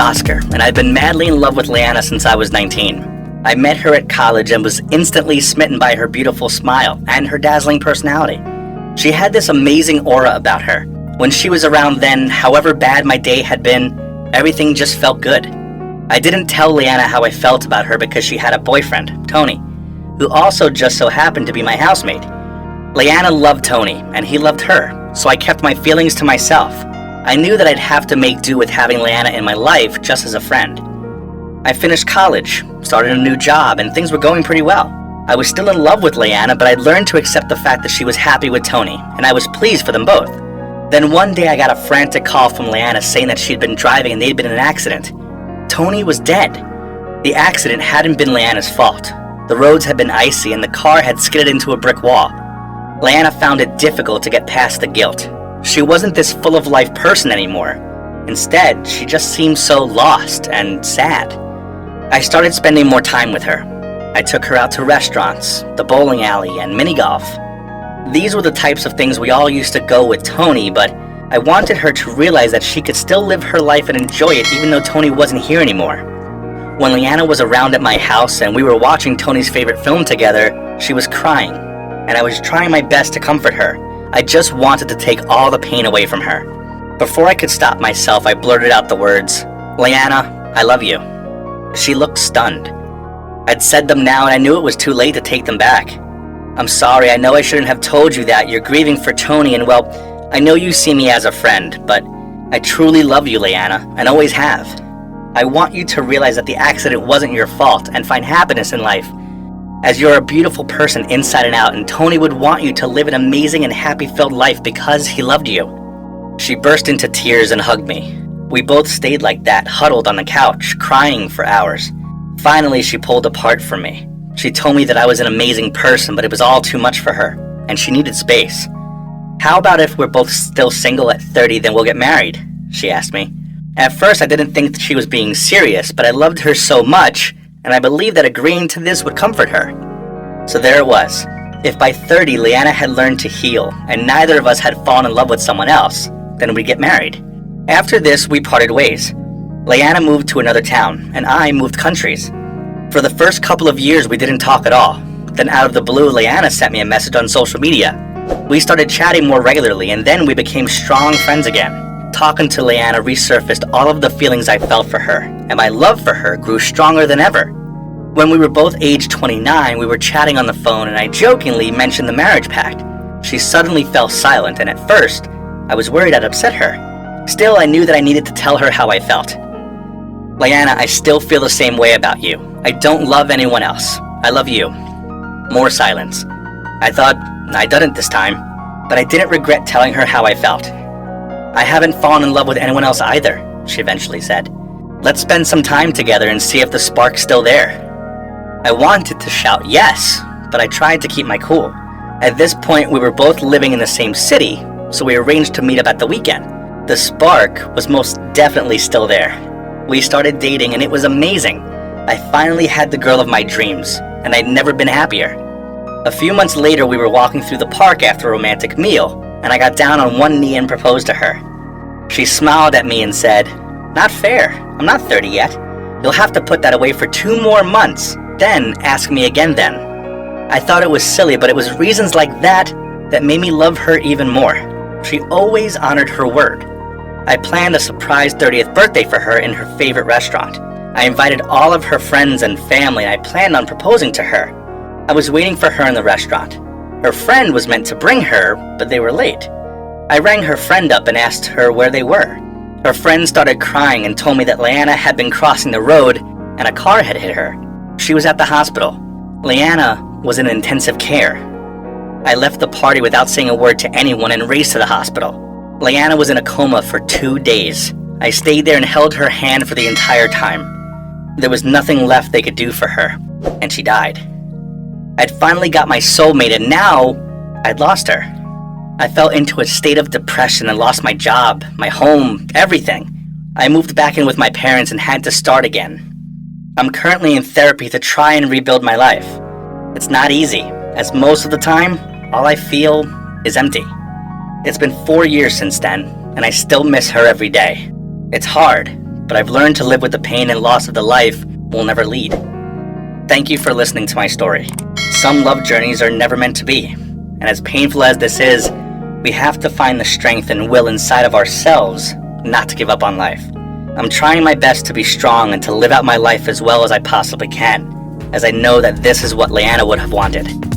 Oscar, and I'd been madly in love with Leanna since I was 19. I met her at college and was instantly smitten by her beautiful smile and her dazzling personality. She had this amazing aura about her. When she was around then, however bad my day had been, everything just felt good. I didn't tell Leanna how I felt about her because she had a boyfriend, Tony, who also just so happened to be my housemate. Leanna loved Tony, and he loved her, so I kept my feelings to myself. I knew that I'd have to make do with having Leanna in my life just as a friend. I finished college, started a new job, and things were going pretty well. I was still in love with Leanna, but I'd learned to accept the fact that she was happy with Tony, and I was pleased for them both. Then one day I got a frantic call from Leanna saying that she'd been driving and they'd been in an accident. Tony was dead. The accident hadn't been Leanna's fault. The roads had been icy and the car had skidded into a brick wall. Leanna found it difficult to get past the guilt. She wasn't this full-of-life person anymore. Instead, she just seemed so lost and sad. I started spending more time with her. I took her out to restaurants, the bowling alley, and mini-golf. These were the types of things we all used to go with Tony, but I wanted her to realize that she could still live her life and enjoy it even though Tony wasn't here anymore. When Leanna was around at my house and we were watching Tony's favorite film together, she was crying, and I was trying my best to comfort her. I just wanted to take all the pain away from her. Before I could stop myself, I blurted out the words, "Leanna, I love you." She looked stunned. I'd said them now and I knew it was too late to take them back. "I'm sorry, I know I shouldn't have told you that. You're grieving for Tony and well, I know you see me as a friend, but I truly love you, Leanna, and always have. I want you to realize that the accident wasn't your fault and find happiness in life, as you're a beautiful person inside and out, and Tony would want you to live an amazing and happy-filled life because he loved you." She burst into tears and hugged me. We both stayed like that, huddled on the couch, crying for hours. Finally, she pulled apart from me. She told me that I was an amazing person, but it was all too much for her, and she needed space. "How about if we're both still single at 30, then we'll get married?" she asked me. At first, I didn't think that she was being serious, but I loved her so much, and I believed that agreeing to this would comfort her. So there it was. If by 30, Leanna had learned to heal, and neither of us had fallen in love with someone else, then we'd get married. After this, we parted ways. Leanna moved to another town, and I moved countries. For the first couple of years, we didn't talk at all. Then out of the blue, Leanna sent me a message on social media. We started chatting more regularly, and then we became strong friends again. Talking to Leanna resurfaced all of the feelings I felt for her, and my love for her grew stronger than ever. When we were both age 29, we were chatting on the phone, and I jokingly mentioned the marriage pact. She suddenly fell silent, and at first, I was worried I'd upset her. Still, I knew that I needed to tell her how I felt. "Leanna, I still feel the same way about you. I don't love anyone else. I love you." More silence. I thought I'd done it this time, but I didn't regret telling her how I felt. "I haven't fallen in love with anyone else either," she eventually said. "Let's spend some time together and see if the spark's still there." I wanted to shout yes, but I tried to keep my cool. At this point, we were both living in the same city, so we arranged to meet up at the weekend. The spark was most definitely still there. We started dating and it was amazing. I finally had the girl of my dreams, and I'd never been happier. A few months later, we were walking through the park after a romantic meal, and I got down on one knee and proposed to her. She smiled at me and said, "Not fair, I'm not 30 yet. You'll have to put that away for 2 more months, then ask me again then." I thought it was silly, but it was reasons like that that made me love her even more. She always honored her word. I planned a surprise 30th birthday for her in her favorite restaurant. I invited all of her friends and family, and I planned on proposing to her. I was waiting for her in the restaurant. Her friend was meant to bring her, but they were late. I rang her friend up and asked her where they were. Her friend started crying and told me that Leanna had been crossing the road and a car had hit her. She was at the hospital. Leanna was in intensive care. I left the party without saying a word to anyone and raced to the hospital. Leanna was in a coma for 2 days. I stayed there and held her hand for the entire time. There was nothing left they could do for her, and she died. I'd finally got my soulmate, and now I'd lost her. I fell into a state of depression and lost my job, my home, everything. I moved back in with my parents and had to start again. I'm currently in therapy to try and rebuild my life. It's not easy, as most of the time, all I feel is empty. It's been 4 years since then, and I still miss her every day. It's hard, but I've learned to live with the pain and loss of the life we'll never lead. Thank you for listening to my story. Some love journeys are never meant to be, and as painful as this is, we have to find the strength and will inside of ourselves not to give up on life. I'm trying my best to be strong and to live out my life as well as I possibly can, as I know that this is what Leanna would have wanted.